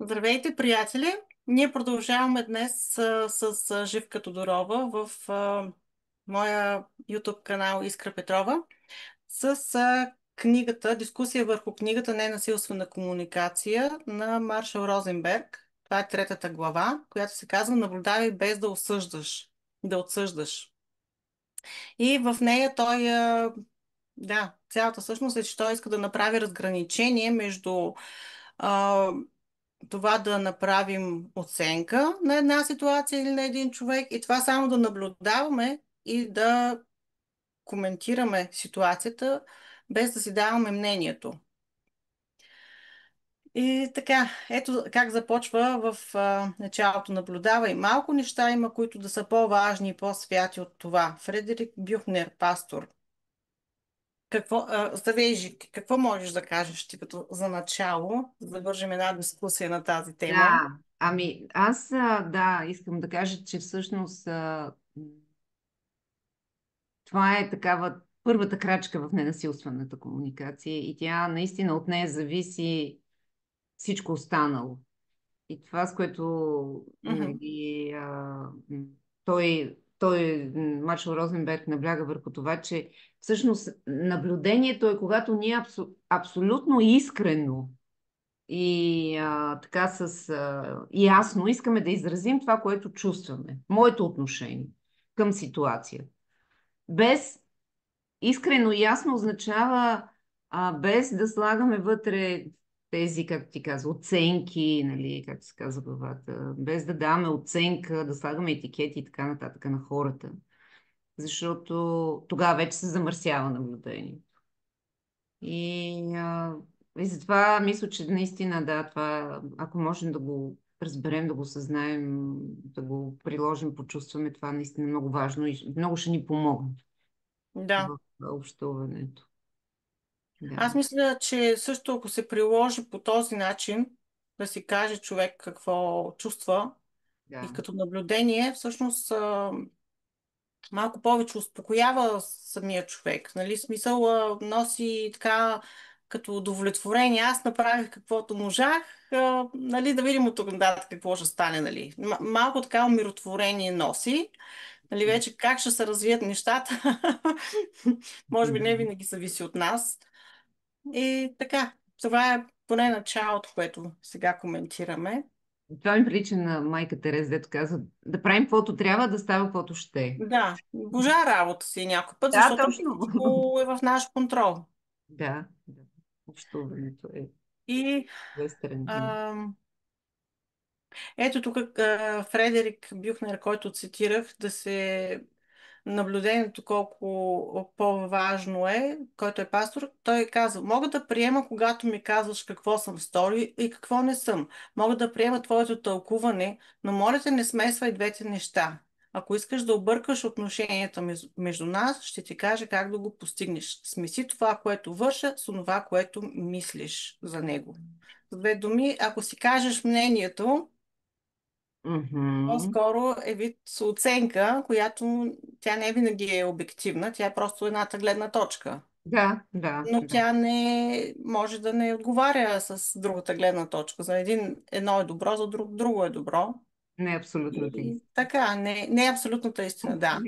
Здравейте, приятели! Ние продължаваме днес с Живка Тодорова в моя YouTube канал Искра Петрова с книгата, дискусия върху книгата Ненасилствена комуникация на Маршал Розенберг. Това е третата глава, която се казва Наблюдавай без да осъждаш, да отсъждаш. И в нея да, цялата същност е, че той иска да направи разграничение между а, това да направим оценка на една ситуация или на един човек и това само да наблюдаваме и да коментираме ситуацията, без да си даваме мнението. И така, ето как започва в началото. Наблюдава и малко неща има, които да са по-важни и по-святи от това. Фредерик Бюхнер, пастор. Здравей, какво можеш да кажеш ти като за начало, за да вържим една дискусия на тази тема? Да, ами аз да, искам да кажа, че всъщност това е такава първата крачка в ненасилствената комуникация и тя наистина от нея зависи всичко останало. И това, с което Мгм. нали, Маршал Розенберг набляга върху това, че всъщност наблюдението е когато ние абсолютно искрено и така ясно искаме да изразим това, което чувстваме. Моето отношение към ситуация. Без искрено и ясно означава без да слагаме вътре тези, как ти казва, оценки, нали, как се казва главата, без да даваме оценка, да слагаме етикети и така нататък на хората. Защото тогава вече се замърсява наблюдението. И, а, и затова мисля, че наистина, да, това, ако можем да го разберем, да го съзнаем, да го приложим, почувстваме, това наистина е много важно и много ще ни помогне Да. в общуването. Да, Аз мисля, че също ако се приложи по този начин, да си каже човек какво чувства и да. като наблюдение, всъщност малко повече успокоява самия човек. Нали? Смисъл носи така като удовлетворение. Аз направих каквото можах, нали, да видим от тук нататък какво ще стане. Нали? Малко така умиротворение носи. Нали, вече как ще се развият нещата, може би не винаги зависи от нас. И така, това е поне началото, което сега коментираме. Това ми прилича на майка Тереза, дето казва да правим каквото трябва, да става каквото ще. Да, божа работа си е някой път, Да, защото не точно. всичко е в наш контрол. Да, да. Общуването е И две страни. ам, ето тук Фредерик Бюхнер, който цитирах, да се наблюдението колко по-важно е, който е пастор, той казва, мога да приема, когато ми казваш какво съм сторил и какво не съм. Мога да приема твоето тълкуване, но моля те не смесвай двете неща. Ако искаш да объркаш отношенията между нас, ще ти кажа как да го постигнеш. Смеси това, което върша, с това, което мислиш за него. С две думи, ако си кажеш мнението, Мгм. по-скоро е вид оценка, която тя не винаги е обективна, тя е просто едната гледна точка. Да, да, Но да. тя не може да не отговаря с другата гледна точка. За едно е добро, за друго е добро. Не е абсолютната И истина. така, не е абсолютната истина, да.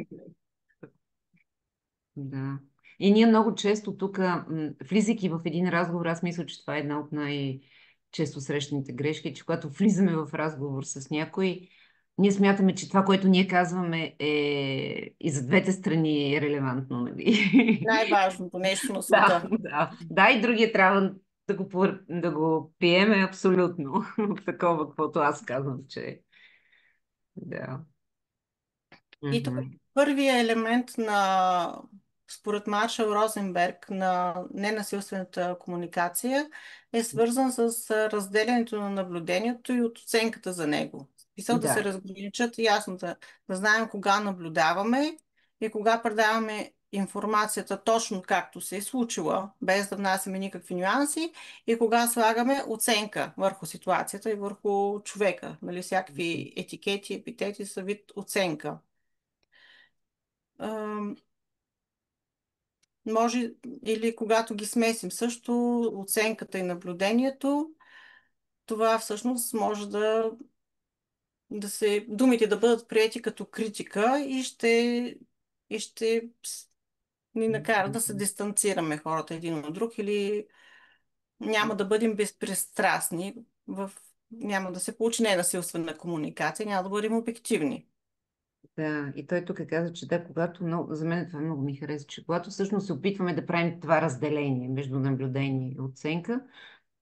Да. И ние много често тук, влизайки в един разговор, аз мисля, че това е една от най-често срещаните грешки, че когато влизаме в разговор с някой, ние смятаме, че това, което ние казваме и за двете страни е релевантно, нали? Най-важното нещо на Да, света. да. Да, и другия трябва да го приеме абсолютно. Такова, каквото аз казвам, че е. Да. И тук Мгм. първият елемент според Маршал Розенберг, на ненасилствената комуникация е свързан с разделянето на наблюдението и от оценката за него. Писал да се Да. разграничат ясно, да знаем кога наблюдаваме и кога предаваме информацията точно както се е случила, без да внасяме никакви нюанси, и кога слагаме оценка върху ситуацията и върху човека. Нали, всякакви етикети, епитети са вид оценка. Ам, Може или когато ги смесим също, оценката и наблюдението, това всъщност може думите да бъдат приети като критика и ще ни накара да се дистанцираме хората един от друг или няма да бъдем безпристрастни няма да се получи ненасилствена комуникация, няма да бъдем обективни. Да, и той тук каза, че да, когато много, за мен това много ми хареса, че когато всъщност се опитваме да правим това разделение между наблюдение и оценка,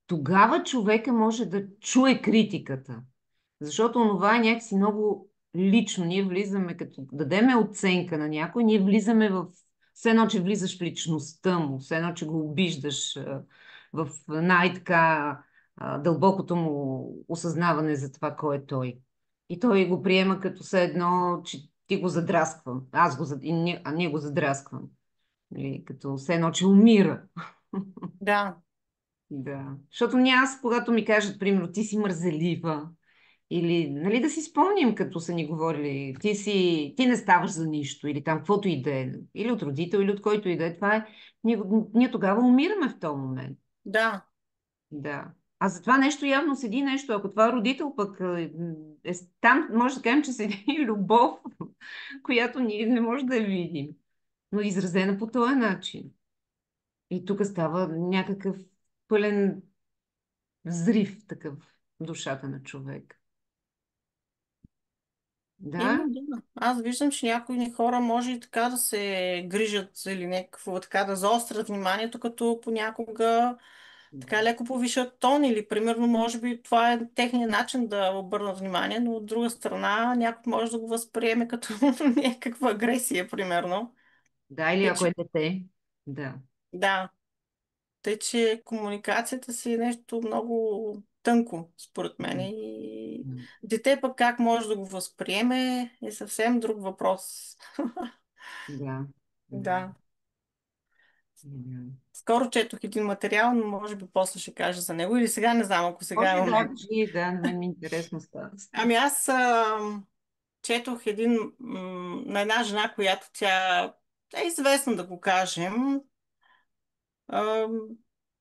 тогава човека може да чуе критиката. Защото онова е някакси много лично. Ние влизаме, като дадеме оценка на някой, ние влизаме в... Все едно, че влизаш в личността му, все едно, че го обиждаш в най-така дълбокото му осъзнаване за това, кой е той. И той го приема като все едно, че ти го задрасквам. А ние го задрасквам. Нали, като все едно, че умира. Да, Да. Защото аз, когато ми кажат, примерно, ти си мързелива, или, нали, да си спомним, като са ни говорили, ти не ставаш за нищо, или там каквото и да е, или от родител, или от който и да е, това е, ние тогава умираме в този момент. да. Да. А за това нещо явно седи нещо. Ако това родител пък там, може да кажем, че седи любов, която ние не можем да я видим, но изразена по този начин. И тук става някакъв пълен взрив такъв в душата на човек. Да, Има, да. Аз виждам, че някои хора може и така да се грижат или някакво така да заострят вниманието, като понякога така леко повишат тон или примерно може би това е техният начин да обърнат внимание, но от друга страна някой може да го възприеме като някаква агресия, примерно. да, или Тъй, ако че, е дете. Да. да, тъй, че комуникацията си е нещо много тънко, според мен. М, И м, дете пък как може да го възприеме е съвсем друг въпрос. да, да, Да. да. Скоро четох един материал, но може би после ще кажа за него. Или сега не знам, ако сега е Може да, момент. кажи, да, на мен ми е интересно става. Ами аз четох на една жена, която тя е известна, да го кажем. А,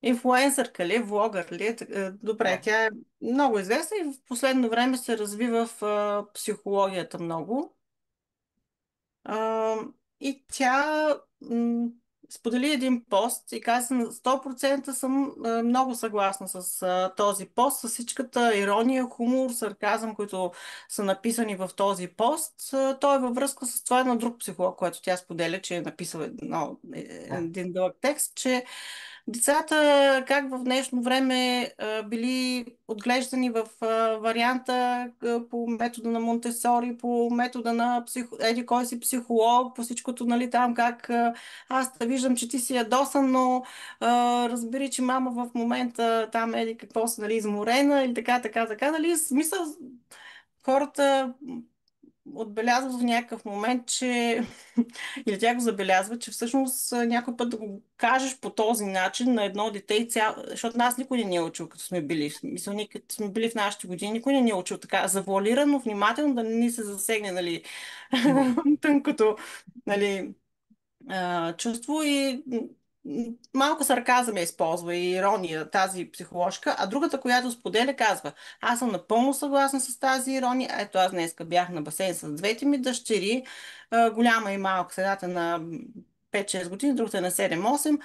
инфлуенсърка ли, влогър ли? Добре, Да, тя е много известна и в последно време се развива в психологията много. А, и тя сподели един пост и каза на 100% съм много съгласна с този пост, с всичката ирония, хумор, сарказъм, които са написани в този пост. Той е във връзка с това на друг психолог, който тя споделя, че е написал да, един дълъг текст, че децата как в днешно време били отглеждани в варианта по метода на Монтесори, по метода на еди кой си психолог, по всичкото, нали, там как аз те виждам, че ти си ядосан, но разбери, че мама в момента там еди какво си, нали, изморена или така, така, така, нали, смисъл хората отбелязват в някакъв момент, че или тя го забелязва, че всъщност някой път да го кажеш по този начин на едно дете и защото нас никой не ни е учил, като сме били. В смисъл, ние като сме били в нашите години, никой не ни е учил така завуалирано, внимателно да не ни се засегне, нали, да, тънкото, нали, чувство и малко сарказъм я използва и ирония тази психоложка, а другата, която споделя, казва: аз съм напълно съгласна с тази ирония. Ето аз днеска бях на басейн с двете ми дъщери, голяма и малка, средата на 5-6 години, другата е на 7-8.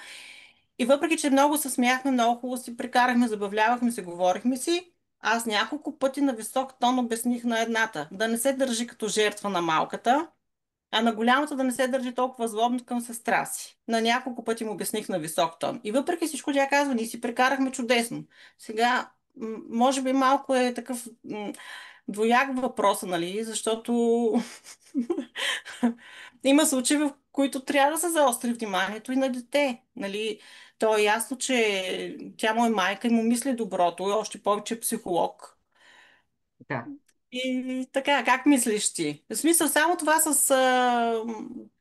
И въпреки, че много се смяхме, много хубаво си прекарахме, забавлявахме се, говорихме си, аз няколко пъти на висок тон обясних на едната да не се държи като жертва на малката, а на голямата да не се държи толкова злобно към сестра си. На няколко пъти му обясних на висок тон. И въпреки всичко тя казва: ние си прекарахме чудесно. Сега, може би малко е такъв двояк въпроса, нали? Защото има случаи, в които трябва да се заостри вниманието и на дете. Нали? То е ясно, че тя му е майка и му мисли доброто, и още повече е психолог. да. И така, как мислиш ти? В смисъл, само това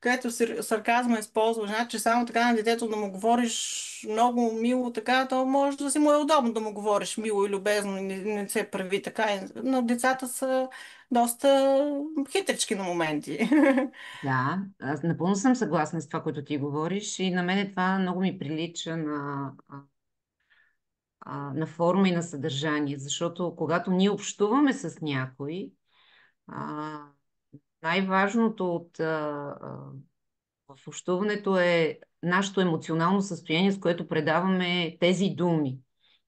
където сарказма използва, значи само така на детето да му говориш много мило, така, то може да си му е удобно да му говориш мило и любезно, и не се прави така. Но децата са доста хитрички на моменти. Да, аз напълно съм съгласна с това, което ти говориш и на мен това много ми прилича на на форма и на съдържание. Защото когато ние общуваме с някой, а, най-важното в общуването е нашето емоционално състояние, с което предаваме тези думи.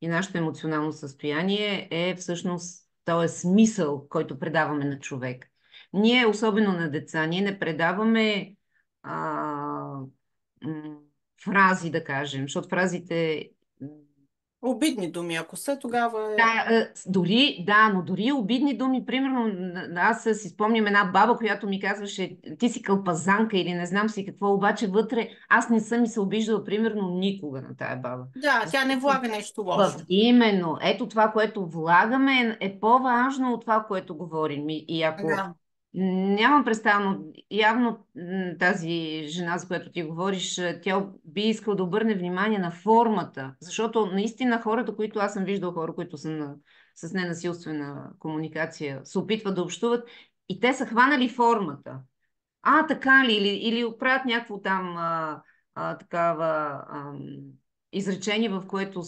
И нашето емоционално състояние е всъщност този смисъл, който предаваме на човек. Ние, особено на деца, ние не предаваме а, фрази, да кажем, защото фразите Обидни думи, ако са, тогава е... да, дори, да, но дори обидни думи, примерно, аз си спомням една баба, която ми казваше, ти си кълпазанка или не знам си какво, обаче вътре аз не съм и се обиждала, примерно, никога на тая баба. Да, тя не Защото влага нещо лошо. именно, ето това, което влагаме е по-важно от това, което говорим. И ако Да, нямам представа, но явно тази жена, за която ти говориш, тя би искала да обърне внимание на формата, защото наистина хората, които аз съм виждал, хора, които са с ненасилствена комуникация, се опитват да общуват и те са хванали формата. Така ли? Или правят някакво там такава изречение, в което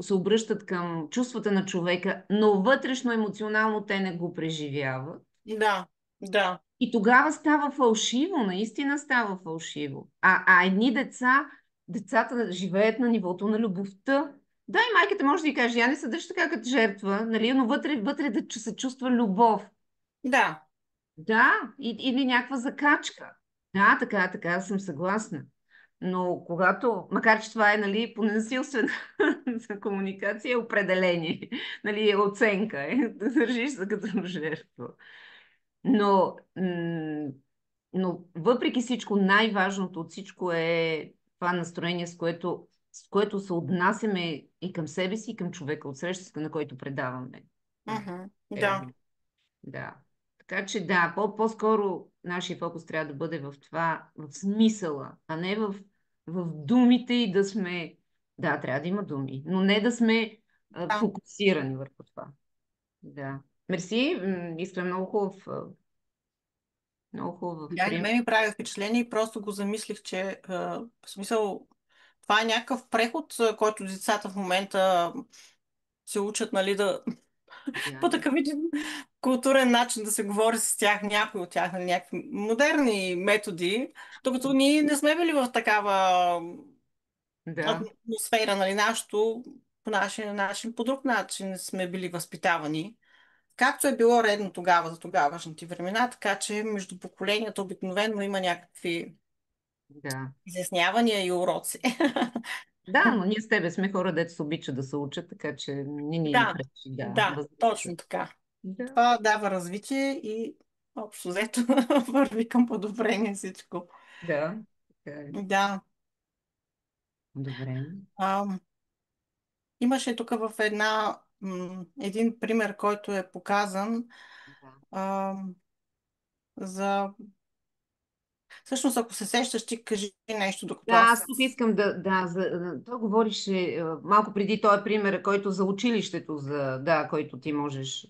се обръщат към чувствата на човека, но вътрешно емоционално те не го преживяват. да, да, И тогава става фалшиво, наистина става фалшиво. А едни децата живеят на нивото на любовта. Да, и майката може да й каже, я не се държи така като жертва, нали, но вътре да се чувства любов. да, Да, или някаква закачка. Да, така съм съгласна. Но когато, макар че това е, нали, по ненасилствена за комуникация, е определение, нали, е оценка, да държиш се като жертва. Но, но въпреки всичко, най-важното от всичко е това настроение, с което се отнасяме и към себе си, и към човека, от срещата, на който предаваме. мгм, Е, да, да. Така че да, по-скоро нашия фокус трябва да бъде в това, в смисъла, а не в думите и да сме... Да, трябва да има думи, но не да сме да. фокусирани върху това. Да. Мерси, Искра, много хубав Да, на пример. мен ми прави впечатление и просто го замислих, че в смисъл това е някакъв преход, който децата в момента се учат, нали, да по Да, такъв един културен начин да се говори с тях, някои от тях, на някакви модерни методи, докато ние не сме били в такава да, атмосфера, нали, нашето, по нашия начин, по друг начин сме били възпитавани. Както е било редно тогава, за тогавашните времена, така че между поколенията обикновено има някакви да. изяснявания и уроци. Да, но ние с тебе сме хора, дето се обича да се учат, така че не ни Да, пречи, да, да, възрастта. точно така. Да, Това дава развитие и общо взето върви към подобрение всичко. да, така е. Да. Добре. А, имаше тук в един пример, който е показан Да. а, за... Всъщност, ако се сещаш, ти кажи нещо, докато Да, аз аз тук искам той говорише малко преди този пример, който за училището, който ти можеш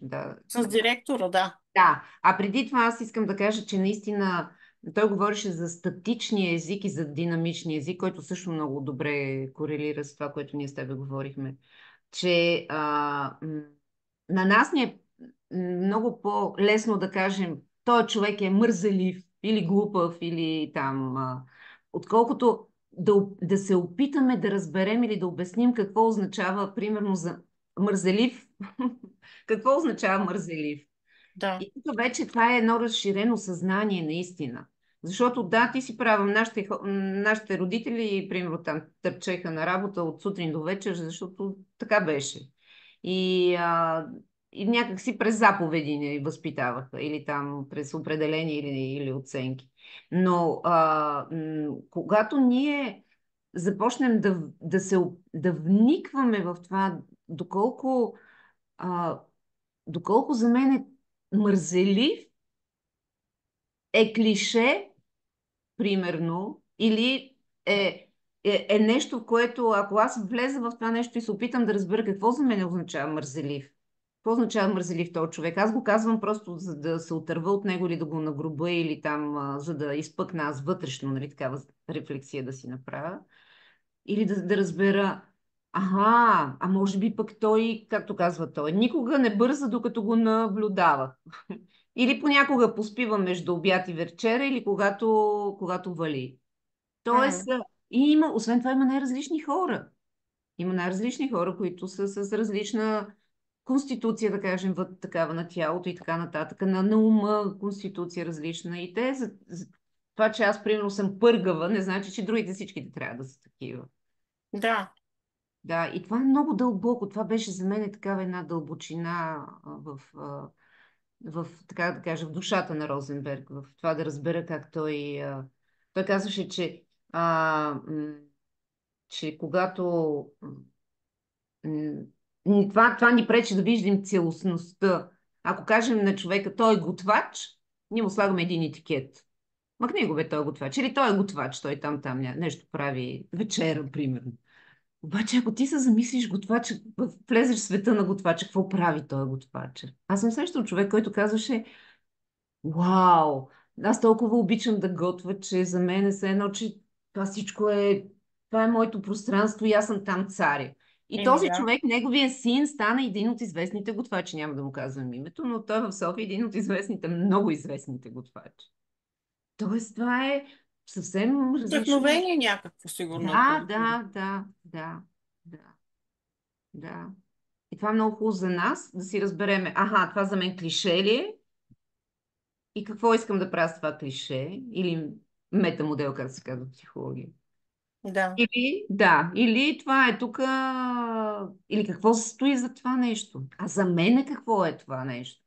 с директора, да. Да, а преди това аз искам да кажа, че наистина той говореше за статичния език и за динамичния език, който също много добре корелира с това, което ние с тебе говорихме. Че на нас ни е много по-лесно да кажем, той човек е мързелив или глупав или там, отколкото да се опитаме да разберем или да обясним какво означава, примерно, за мързелив. Какво означава мързелив? Да, И тук вече това е едно разширено съзнание наистина. Защото да, ти си права, нашите родители, примерно там, търчеха на работа от сутрин до вечер, защото така беше. И, а, и някак си през заповеди ни възпитаваха, или там през определения или оценки. Но когато ние започнем да вникваме в това, доколко а, доколко за мен е мързелив е клише, примерно, или е нещо, в което ако аз влеза в това нещо и се опитам да разбера какво за мен означава мързелив, какво означава мързелив този човек, аз го казвам просто за да се отърва от него или да го нагруба или там, за да изпъкна аз вътрешно, нали, такава рефлексия да си направя, или да разбера Ага, а може би пък той, както казва той, никога не бърза, докато го наблюдава. Или понякога поспива между обяд и вечеря, или когато вали. Тоест, М. и има, освен това има най-различни хора. Има най-различни хора, които са с различна конституция, да кажем, такава на тялото и така нататък, на ума конституция различна. И те, за това, че аз, примерно, съм пъргава, не значи, че другите всичките трябва да са такива. Да, Да, и това е много дълбоко. Това беше за мен такава една дълбочина в, така да кажа, в душата на Розенберг, в това да разбера как той казваше, че когато това ни пречи да виждам целостността. Ако кажем на човека, той е готвач, ние му слагаме един етикет. Махни го, бе, той е готвач. Или той е готвач, той там нещо прави вечера, примерно. Обаче, ако ти се замислиш готвача, влезеш в света на готвача, какво прави той готвача? Аз съм срещал човек, който казваше, вау, аз толкова обичам да готвя, че за мен е все едно, че това всичко това е моето пространство и аз съм там царя. И еми този да. човек, неговия син, стана един от известните готвачи, няма да му казвам името, но той в София е един от известните, много известните готвачи. Тоест, това е съвсем различно. Вдъхновение някакво, сигурно е Да, получил. да, да, да, да, да. И това е много хубаво за нас, да си разбереме, аха, това за мен клише ли е? И какво искам да правя с това клише? Или метамодел, как се казва в психология. Да. Или това е тук, или какво се стои за това нещо. А за мен какво е това нещо?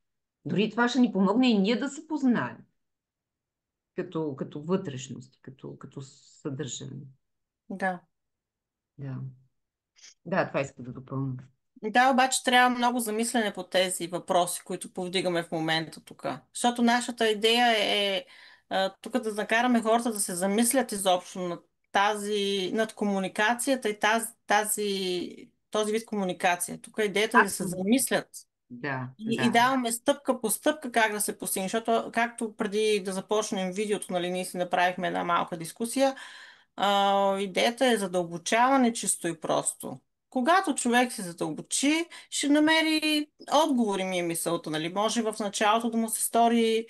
Дори това ще ни помогне и ние да се познаем като вътрешност, като съдържание. Да. Да. Да, това иска да допълня. Да, обаче трябва много замислене по тези въпроси, които повдигаме в момента тук. Защото нашата идея е тук да накараме хората да се замислят изобщо над комуникацията и този вид комуникация. Тук идеята е да се Абсолютно. замислят Да, и да. даваме стъпка по стъпка как да се постигне. Защото, както преди да започнем видеото, нали, ние си направихме една малка дискусия, идеята е задълбочаване чисто и просто. Когато човек се задълбочи, ще намери отговори, ми е мисълта, нали? Може в началото да му се стори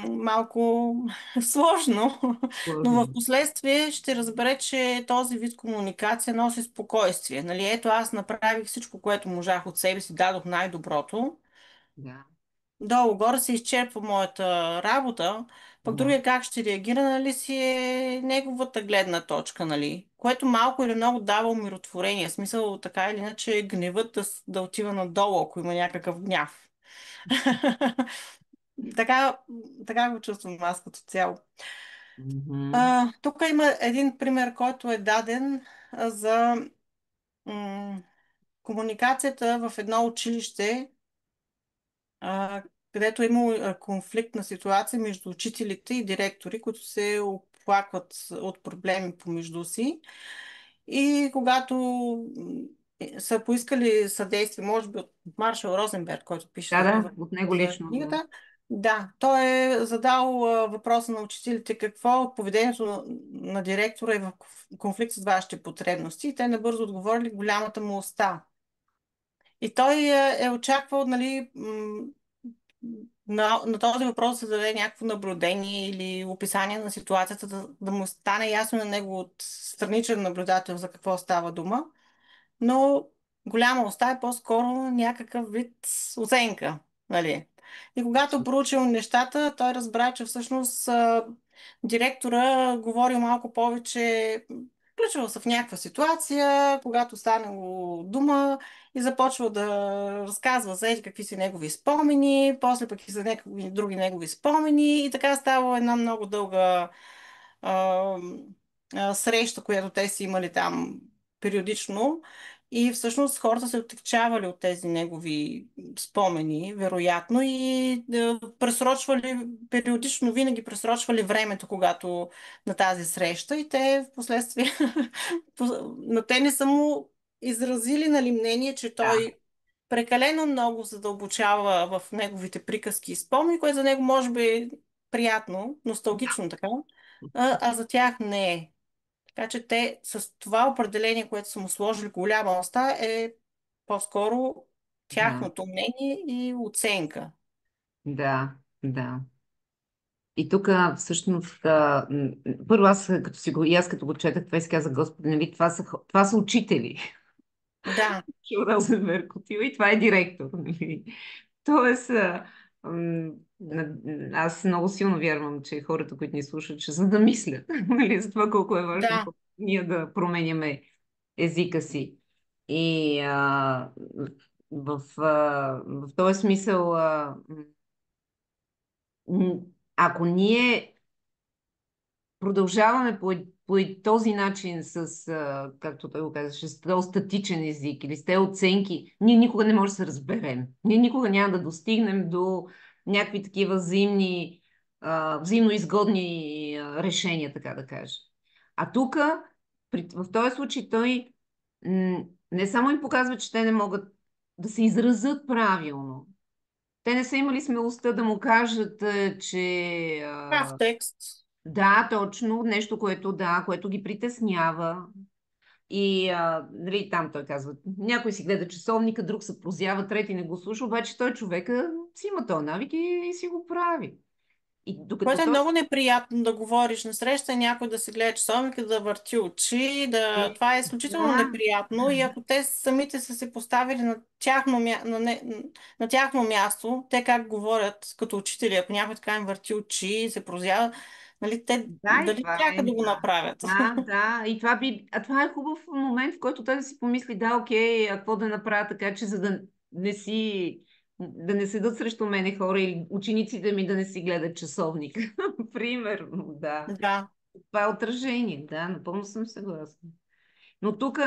малко сложно, но в Сложно. последствие ще разбере, че този вид комуникация носи спокойствие. Нали? Ето, аз направих всичко, което можах от себе си, дадох най-доброто. Да. Долу-горе се изчерпва моята работа, пък Да. другия как ще реагира, нали, си е неговата гледна точка, нали? Което малко или много дава умиротворение. В смисъл, така или иначе, гневът да отива надолу, ако има някакъв гняв. Така, така го чувствам аз като цяло. Мгм. Тук има един пример, който е даден за м, комуникацията в едно училище, където е имало конфликтна ситуация между учителите и директори, които се оплакват от проблеми помежду си. И когато са поискали съдействие, може би от Маршал Розенберг, който пише Да, нали, да, от него за лично. Да. книгата, да, той е задал въпроса на учителите какво от поведението на директора е в конфликт с вашите потребности. И те набързо отговорили голямата му уста. И той е очаквал, нали, на този въпрос да се даде някакво наблюдение или описание на ситуацията, да му стане ясно на него от страничен наблюдател за какво става дума. Но голяма уста е по-скоро някакъв вид оценка. Нали? И когато проучил нещата, той разбра, че всъщност директора говори малко повече, включва се в някаква ситуация, когато станало дума и започва да разказва за еди какви си негови спомени, после пък и за някакви други негови спомени и така става една много дълга а, среща, която те си имали там периодично. И всъщност хората се оттекчавали от тези негови спомени, вероятно, и пресрочвали, периодично винаги пресрочвали времето, когато на тази среща. И те в последствие, но те не са му изразили нали, мнение, че Да. той прекалено много задълбочава в неговите приказки и спомени, което за него може би е приятно, носталгично така, а за тях не е. Така че те с това определение, което са му сложили голяма уста, е по-скоро Да, тяхното мнение и оценка. да, да. И тук всъщност, първо аз като си го, и аз като го четах, това и си казах, Господи, нали, това са учители. Да, Шил Розенберг отива и това е директор. Нали. Тоест, аз много силно вярвам, че хората, които ни слушат, че за да мислят, нали, за това колко е важно да, ние да променяме езика си. И в този смисъл, ако ние продължаваме по този начин с, както той го казваше, с този статичен език или с тези оценки, ние никога не можем да се разберем. Ние никога няма да достигнем до някакви такива взаимно изгодни решения, така да кажа. А тук, в този случай, той не само им показва, че те не могат да се изразят правилно. Те не са имали смелостта да му кажат, че прав текст. да, точно, нещо, което ги притеснява. И нали, там той казва, някой си гледа часовника, друг се прозява, трети не го слуша, обаче той човека си има този навик и си го прави. И Което докато е той... много неприятно да говориш на среща, някой да се гледа часовника, да върти очи, да... това е изключително Да, неприятно и ако те самите са се поставили на тяхно, на тяхно място, те как говорят като учители, ако някой така им върти очи и се прозява, нали, те да, и дали това чака е, да го да. направят? Да, да, и това е хубав момент, в който той да си помисли, да, окей, а какво да направя така, че за да не седат срещу мене хора или учениците ми да не си гледат часовник. Примерно, да. Да, Това е отражение, да, напълно съм съгласна. Но тук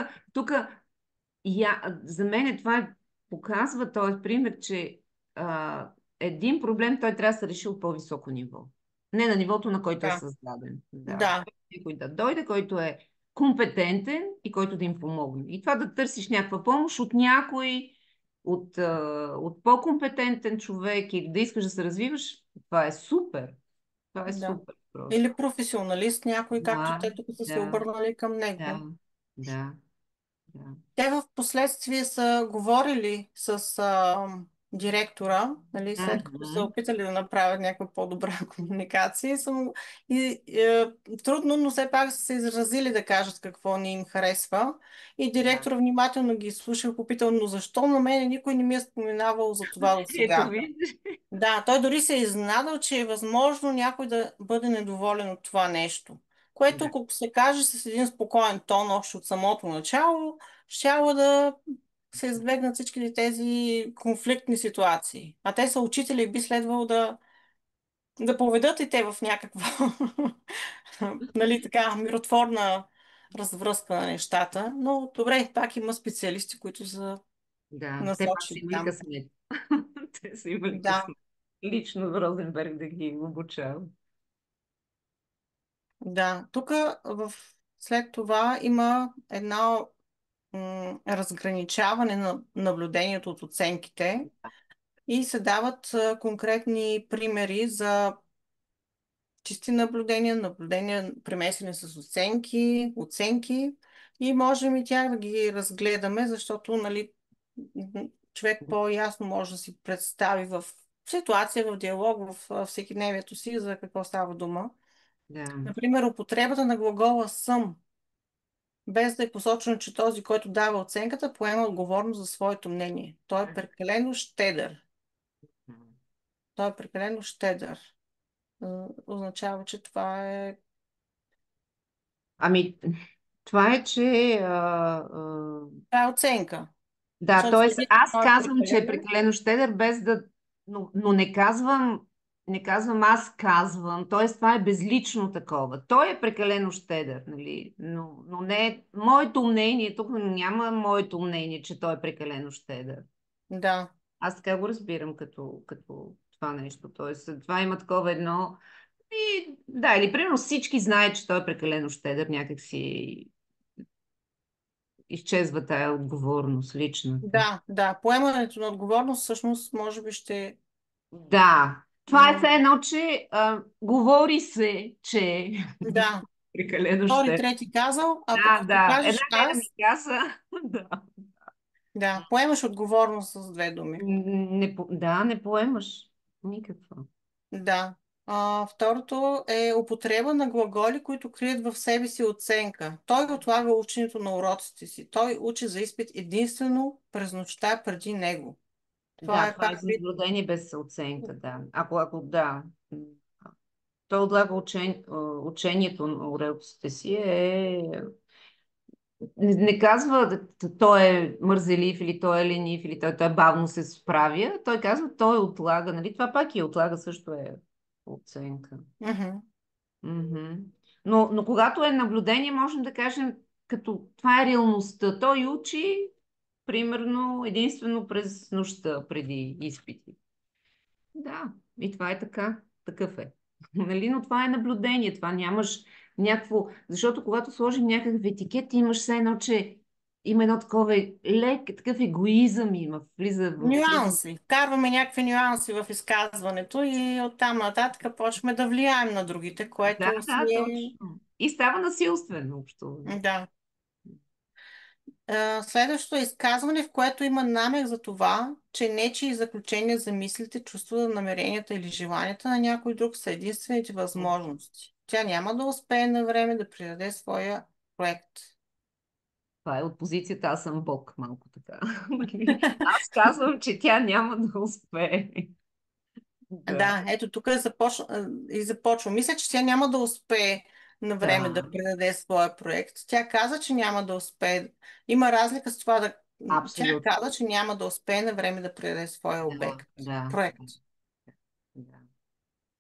за мен показва този пример, че а, един проблем той трябва да се реши от по-високо ниво. Не на нивото, на който е да, създаден. Да. да, Някой да дойде, който е компетентен и който да им помогне. И това да търсиш някаква помощ от някой, от по-компетентен човек или да искаш да се развиваш, това е супер. Това е да. супер просто. Или професионалист, някой, както Да, те тук са се да, обърнали към да, него. да, да. Те в последствие са говорили с директора, нали, след като са Мгм. опитали да направят някаква по-добра комуникация. Трудно, но все пак са се изразили да кажат какво не им харесва. И Да. директора внимателно ги слуша и попитал, но защо на мен никой не ми е споменавал за това до Ето сега? виждаш. Да, той дори се е изненадал, че е възможно някой да бъде недоволен от това нещо. Което, Да, ако се каже с един спокоен тон още от самото начало, щяло да се избегнат всички тези конфликтни ситуации. А те са учители и би следвало да поведат и те в някаква нали, така, миротворна развръзка на нещата. Но добре, пак има специалисти, които са да. Те пак са насочили имали там. късмет. Те са имали Да, късмет. Лично в Розенберг да ги обучава. да. Тук след това има едно разграничаване на наблюдението от оценките и се дават конкретни примери за чисти наблюдения, наблюдения премесени с оценки и можем и тях да ги разгледаме, защото нали, човек по-ясно може да си представи в ситуация, в диалог, в всекидневието си за какво става дума. Да. Например, употребата на глагола съм, без да е посочено, че този, който дава оценката, поема отговорност за своето мнение. Той е прекалено щедър. Той е прекалено щедър. Означава, че това е... Ами, това е, че Това е оценка. да, Защото т.е. след аз това е казвам, че е прекалено. прекалено щедър, без да. Но не казвам аз казвам, т.е. това е безлично такова. Той е прекалено щедър, нали? Но не е моето мнение, тук няма моето мнение, че той е прекалено щедър. Да, Аз така го разбирам като това нещо. Т.е. това има такова едно. И, да, или примерно всички знаят, че той е прекалено щедър, някак си изчезва тая отговорност личната. да. Поемането на отговорност всъщност може би ще... Да, това е все м, едно, че говори се, че Да, Прекалено Втори, ще. трети казал, а пък Да, ако да. Една кажеш леля ми аз, каза. Да. да, поемаш отговорност с две думи. Да, не поемаш. Никаква. Да. Второто е употреба на глаголи, които крият в себе си оценка. Той отлага ученето на уроците си. Той учи за изпит единствено през нощта преди него. Това Да, е това пак е за вид. наблюдение без оценка, да. Ако да. Той отлага учението на уроците си не казва той е мързелив или той е ленив или той бавно се справя. Той казва той отлага. Нали? Това пак и отлага също е оценка. Мгм. Мгм. Но когато е наблюдение, можем да кажем, като това е реалността. Той учи, примерно, единствено през нощта, преди изпити. Да, и това е така. Такъв е. Нали? Но това е наблюдение. Това нямаш някакво... Защото когато сложим някакъв етикет, имаш все едно, че има едно такова лек, такъв егоизъм има. Влиза. Нюанси. Вкарваме някакви нюанси в изказването и оттам нататък почваме да влияем на другите, Да, което си да, е... точно. И става насилствено общуване. Да. Следващото е изказване, в което има намек за това, че нечии заключения за мислите, чувствата, намеренията или желанията на някой друг са единствените възможности. Тя няма да успее на време да придаде своя проект. Това е от позицията аз съм Бог, малко така. Аз казвам, че тя няма да успее. Да. Да, ето тук и започва. Мисля, че тя няма да успее на време Да, да предаде своя проект. Тя каза, че няма да успее. Има разлика с това да... Тя абсолютно. каза, че няма да успее на време да предаде своя Да, обект. да, Проект. да.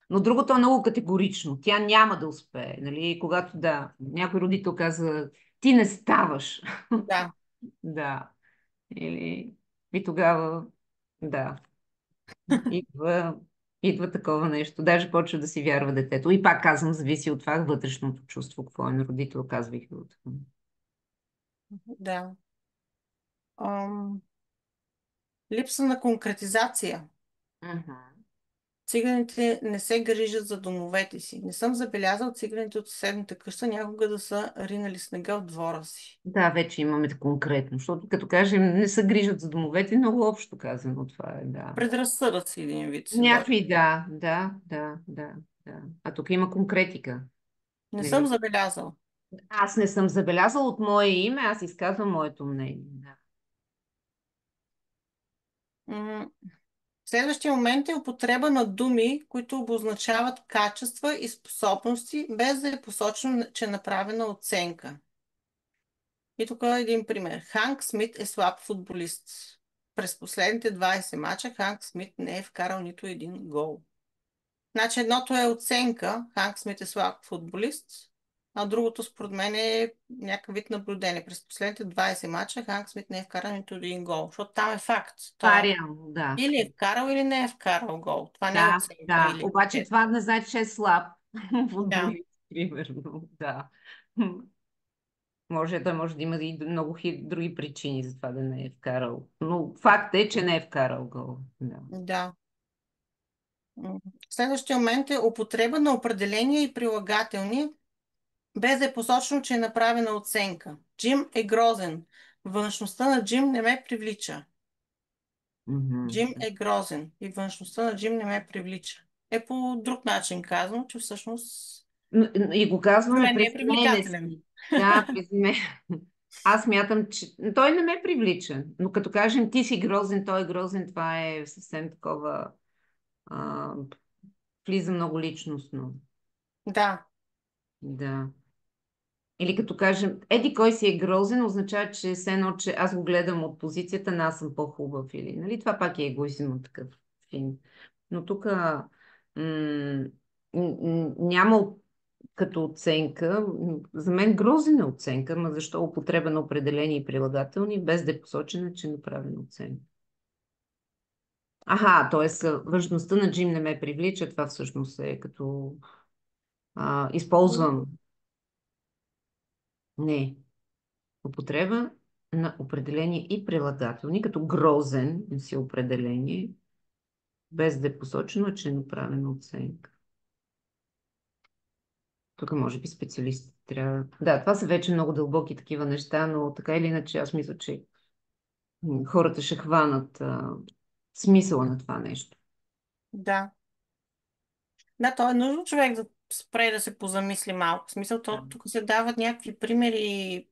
Но другото е много категорично. Тя няма да успее. Нали? Когато да, някой родител каза, ти не ставаш. Да, Да. Или и тогава, да, идва, идва такова нещо. Даже почва да си вярва детето. И пак казвам, зависи от това вътрешното чувство, какво е на родител, казвах. да. Липса на конкретизация. Мгм. Циганите не се грижат за домовете си. Не съм забелязал циганите от съседната къща някога да са ринали снега в двора си. Да, вече имаме конкретно, защото като кажем не се грижат за домовете, много общо казано това е, да. Предразсъдък си един вид се води. Някакви, да. А тук има конкретика, Не съм нали? забелязал. Аз не съм забелязала от мое име, аз изказвам моето мнение. Да. М, Следващия момент е употреба на думи, които обозначават качества и способности, без да е посочено, че е направена оценка. И тук е един пример. Ханк Смит е слаб футболист. През последните 20 мача Ханк Смит не е вкарал нито един гол. Значи едното е оценка, Ханк Смит е слаб футболист, а другото според мен е някакъв вид наблюдение. През последните 20 мача Ханк Смит не е вкарал нито един гол, защото там е факт. Това е Той реално, да. или е вкарал, или не е вкарал гол. Това не е Да, оценка да. или Обаче етикет. това не значи, че е слаб Да, футболист, примерно. Да. Той може да има и много други причини за това да не е вкарал. Но факт е, че не е вкарал гол. Да. да. Следващия момент е употреба на определения и прилагателни, без да е посочено, че е направена оценка. Джим е грозен. Външността на Джим не ме привлича. Мгм. Джим е грозен и външността на Джим не ме привлича. Е по друг начин казано, че всъщност И го за казваме мен не през е мене привлекателен. си. Да, през мен. Аз мятам, че той не ме привлича. Но като кажем ти си грозен, той е грозен, това е съвсем такова. А, влиза много личностно. Да, Да. Или като кажем, еди кой си е грозен, означава, че все едно, че аз го гледам от позицията на аз съм по-хубав. Или, нали? Това пак е егоизъм такъв фин. Но тук няма като оценка. За мен грозен е оценка, но защо употреба на определени и прилагателни, без да е посочена, че е направена оценка. Аха, т.е. външността на Джим не ме привлича, това всъщност е като използвам. Не. Употреба на определение и прилагателни, като грозен си определение, без да е посочено, че е направена оценка. Тук може би специалистите трябва. Да, това са вече много дълбоки такива неща, но така или иначе аз мисля, че хората ще хванат смисъла на това нещо. Да. Да, то е нужно човек да спре да се позамисли малко. В смисъл, Да, тук се дават някакви примери,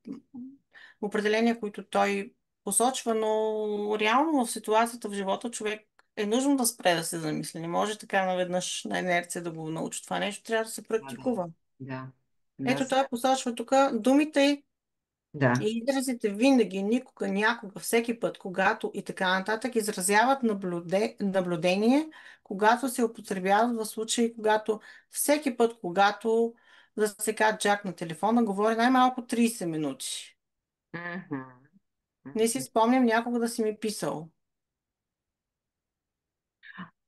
определения, които той посочва, но реално в ситуацията в живота човек е нужно да спре да се замисли. Не може така наведнъж на инерция да го научи това нещо, трябва да се да, да. практикува. Да, да, Ето той посочва тук думите да. и изразите винаги, никога, някога, всеки път, когато и така нататък изразяват наблюдение, когато се употребяват в случаи, когато всеки път, когато да се каже Джак на телефона, говори най-малко 30 минути. Мгм. Не си спомням някога да си ми писал.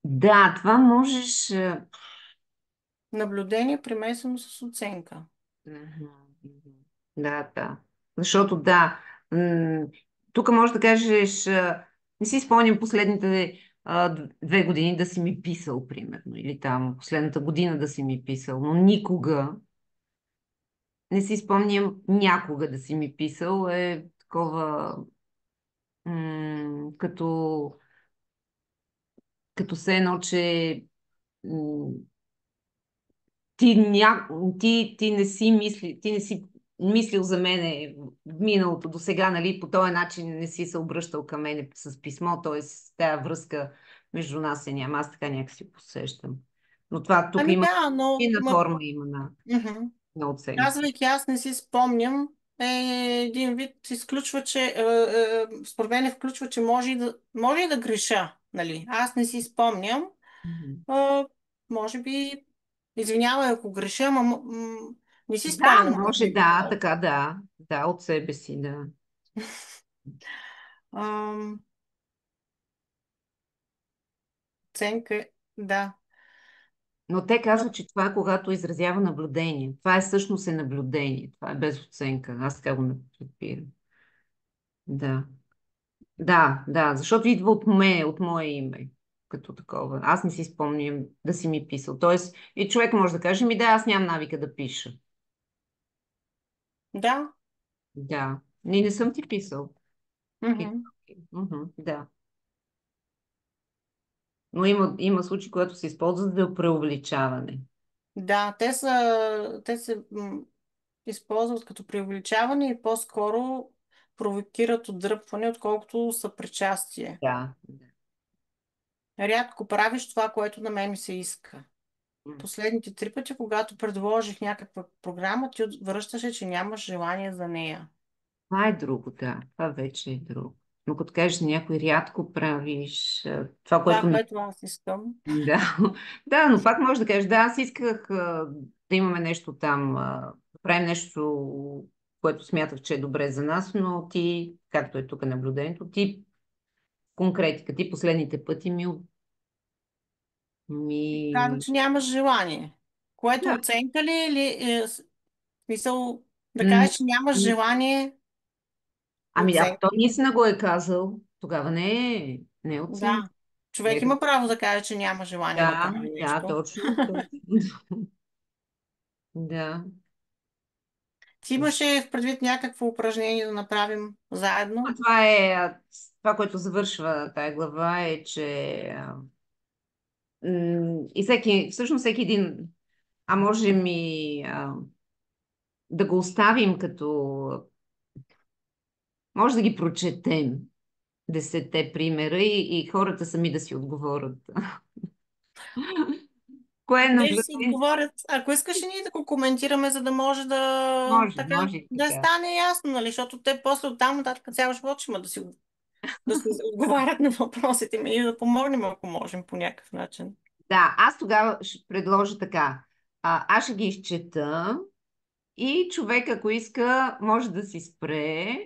Да, това можеш. Наблюдение, примесено с оценка. Мгм, мгм. Да, да. Защото да, м, тук може да кажеш, не си спомням последните 2 години да си ми писал, примерно, или там последната година да си ми писал, но никога не си спомням някога да си ми писал е такова, като, като се едно, че м, ти не си ти не си мислил за мене в миналото до сега, нали, по този начин не си се обръщал към мене с писмо, т.е. тая връзка между нас е няма. Аз така някакси посещам. Но това тук Ами има да, и но на форма, има мгм. на оценка. Казвайки аз не си спомням, един вид изключва, че според мен включва, че може и да греша. Нали? Аз не си спомням. Мгм. А, може би, извинявай ако греша, ама не си Да, спомням как може, би да, било. така, да. Да, от себе си, да. Ам, Оценка, да. Но те Но, казват, че това е когато изразява наблюдение. Това е всъщност е наблюдение. Това е без оценка. Аз така го разбирам. Да. Да, да, защото идва от мен, от мое име, като такова. Аз не си спомням да си ми писал. Тоест, и човек може да каже, ми да, аз нямам навика да пиша. да. Да, не съм ти писал. Мгм. Мгм, да. Но има случаи, когато се използват за преувеличаване. Да, те се използват като преувеличаване и по-скоро провокират отдръпване, отколкото съпричастие. Да. Рядко правиш това, което на мен ми се иска. М. Последните 3 пъти, когато предложих някаква програма, ти връщаше, че нямаш желание за нея. Това е друго, да. Това вече е друго. Но като кажеш, някой рядко правиш това, Това, което което аз искам. да, да, но пак може да кажеш, да, аз исках да имаме нещо там, да правим нещо, което смятах, че е добре за нас, но ти, както е тук наблюдението, ти конкретика, ти последните пъти Каза, ми... че нямаш желание. Което Да. оценка ли или смисъл да М, кажеш, че нямаш м, желание Ами, ако оценка той ли? наистина го е казал, тогава не е оценка. Да. Човек има право да каже, че няма желание да Да, прави да, нещо. точно, точно. Да. Ти имаше в предвид някакво упражнение да направим А заедно? това е, това, което завършва тая глава е, че и всъщност всеки един, а можем и да го оставим като, може да ги прочетем, 10 примера и хората сами да си отговорят. Кое е Де ще си наблюдение? отговорят. Ако искаш и ние да го коментираме, за да може така, Може и да така. стане ясно, нали? Защото те после оттам нататък цял живот ще има да си отговарят на въпросите ми и да помогнем, ако можем по някакъв начин. Да, аз тогава ще предложа така. Аз ще ги изчета и човек, ако иска, може да си спре,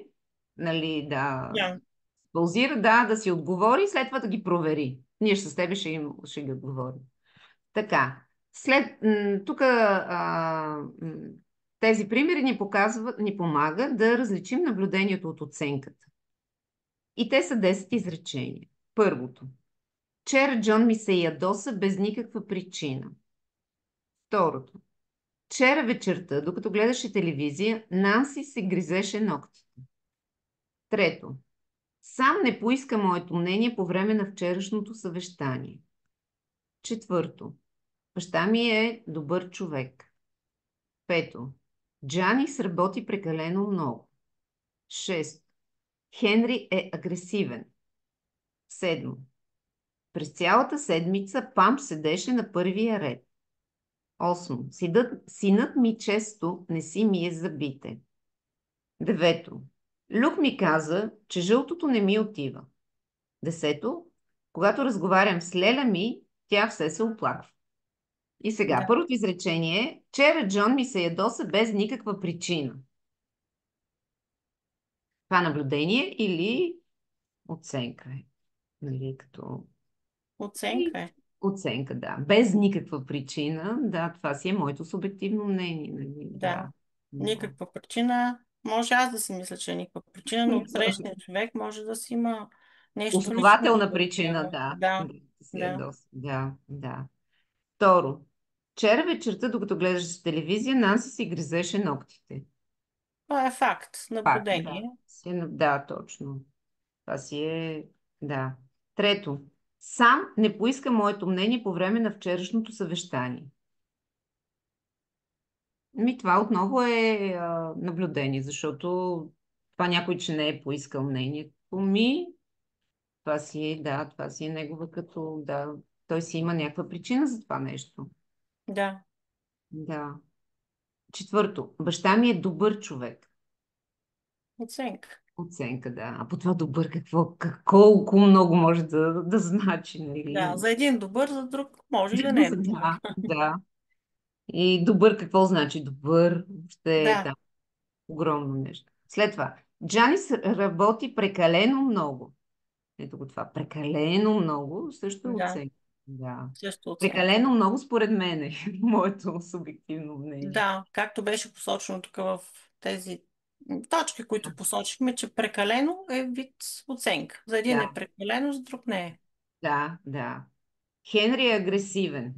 нали, да Да. паузира, да си отговори и след това да ги провери. Ние с тебе ще ги отговорим. Така, тук тези примери ни помагат да различим наблюдението от оценката. И те са 10 изречения. Първото. Вчера Джон ми се ядоса без никаква причина. Второто. Вчера вечерта, докато гледаше телевизия, Нанси се гризеше ногтите. Трето. Сам не поиска моето мнение по време на вчерашното съвещание. Четвърто. Баща ми е добър човек. Пето. Джанис работи прекалено много. Шесто. Хенри е агресивен. Седмо. През цялата седмица Пам седеше на първия ред. Осмо. Синът ми често не си мие зъбите. Девето. Люк ми каза, че жълтото не ми отива. Десето. Когато разговарям с Леля ми, тя все се оплаква. И сега, Да, първото изречение е: вчера Джон ми се ядоса без никаква причина. Това наблюдение или оценка е? Нали, като... И оценка е. оценка, да. Без никаква причина, да, това си е моето субективно мнение. Нали, Да. да. Да. Никаква причина. Може аз да си мисля, че е никаква причина, но от срещния човек може да си има нещо лично Основателна в причина, него. да. Да, Да, си да. ядоса. Да, да. Второ. Вчера вечерта, докато гледаше телевизия, Нанси си гризеше ногтите. Това е факт. Пак, да. Наблюдение. Да, точно. Това си е... Да. Трето. Сам не поиска моето мнение по време на вчерашното съвещание. Това отново е наблюдение, защото това някой, че не е поискал мнението ми, това си е, да, това си е негова като, да, той си има някаква причина за това нещо. Да, Да. Четвърто. Баща ми е добър човек. оценка. Оценка, да. А по това добър колко много може да значи, нали? Да, за един добър, за друг може и да не е добър. Да, да. И добър какво значи? Добър, въобще е Да, там огромно нещо. След това, Джанис работи прекалено много. Ето го това. Прекалено много също е да, оценка. Да. също оценка. Прекалено много според мен е моето субективно мнение. Да, както беше посочено тук в тези точки, които посочихме, че прекалено е вид оценка. За един Да, е прекалено, за друг не е. да, да. Хенри е агресивен.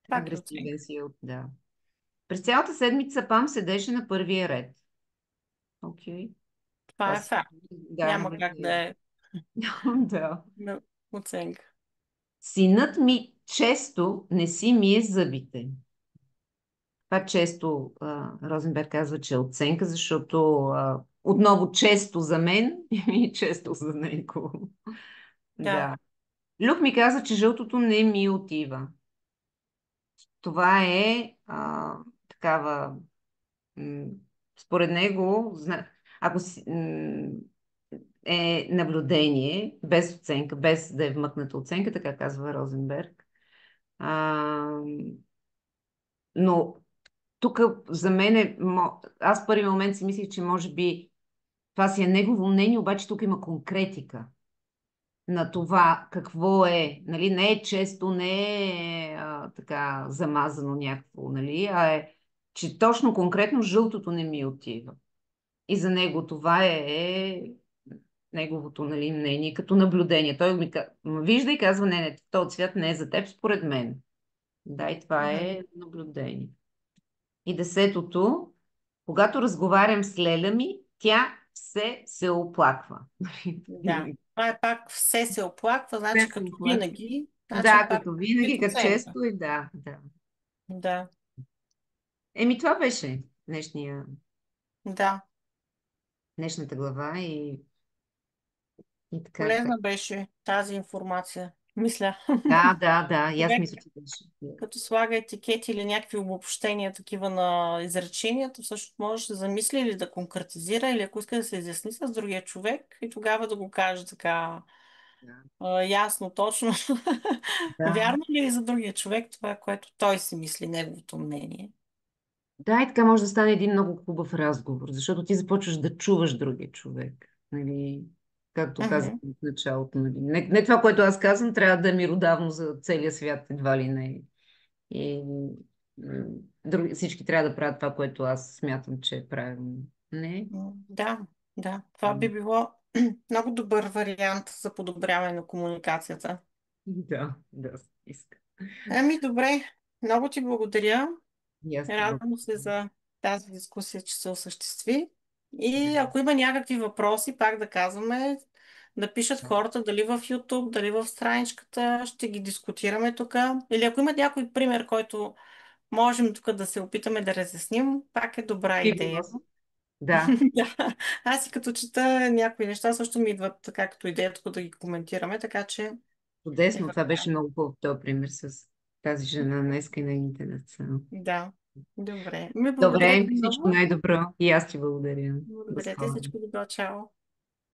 Пак е оценка. Агресивен си е от... Да. През цялата седмица Пам седеше на първия ред. Окей. Това Това е си... факт. Да, Няма как да наблюдение. е Да. на оценка. Синът ми често не си мие зъбите. Това често Розенберг казва, че е оценка, защото отново често за мен и често за него. Да, Да. Люк ми каза, че жълтото не ми отива. Това е такава... м, според него, ако е наблюдение, без оценка, без да е вмъкната оценка, така казва Розенберг. А, но тук за мен аз в първи момент си мислих, че може би това си е негово мнение, обаче тук има конкретика на това какво е. Нали? Не е често, не е така замазано някакво, нали? А е, че точно конкретно жълтото не ми отива. И за него това е неговото, нали, мнение като наблюдение. Той вижда и казва: не, този цвят не е за теб, според мен. Да, и това мгм, е наблюдение. И десетото: когато разговарям с Леля ми, тя се оплаква. да. Това е пак все се оплаква, Все значи се като оплаква. винаги, значи Да, пак като вид винаги, като оценка. често и да, да. Да, Това беше да. днешната глава и така, така. Полезна беше тази информация, мисля. Да, да, да, и аз Човек, мисля, че беше. като слага етикети или някакви обобщения такива на изреченията, всъщност може да се замисли или да конкретизира, или ако иска да се изясни с другия човек и тогава да го каже така Да. ясно, точно. Да. Вярно ли е за другия човек това, което той си мисли, неговото мнение? Да, и така може да стане един много хубав разговор, защото ти започваш да чуваш другия човек. Нали? Както казах Мгм. в началото. Нали? Не това, което аз казвам, трябва да е миродавно за целия свят, едва ли не. И всички трябва да правят това, което аз смятам, че е правилно. Не? Да, да. Това би било много добър вариант за подобряване на комуникацията. Да, да, иска. Ами, добре. Много ти благодаря. И аз ти Радвам се благодаря. за тази дискусия, че се осъществи. И Да. ако има някакви въпроси, пак да казваме, да пишат хората дали в YouTube, дали в страничката, ще ги дискутираме тук. Или ако има някой пример, който можем тук да се опитаме да разясним, пак е добра идея. Сигурност. Да. Да. Аз и като чета някои неща, също ми идват така като идея тук да ги коментираме, така че е Чудесно. Това беше вариант. много хубав този пример с тази жена днеска и нейните деца. Да. Добре. Ми благодаря Добре, ти всичко много. най-добро. И аз ти благодаря. До Благодаря ти, скоро. всичко добро, чао.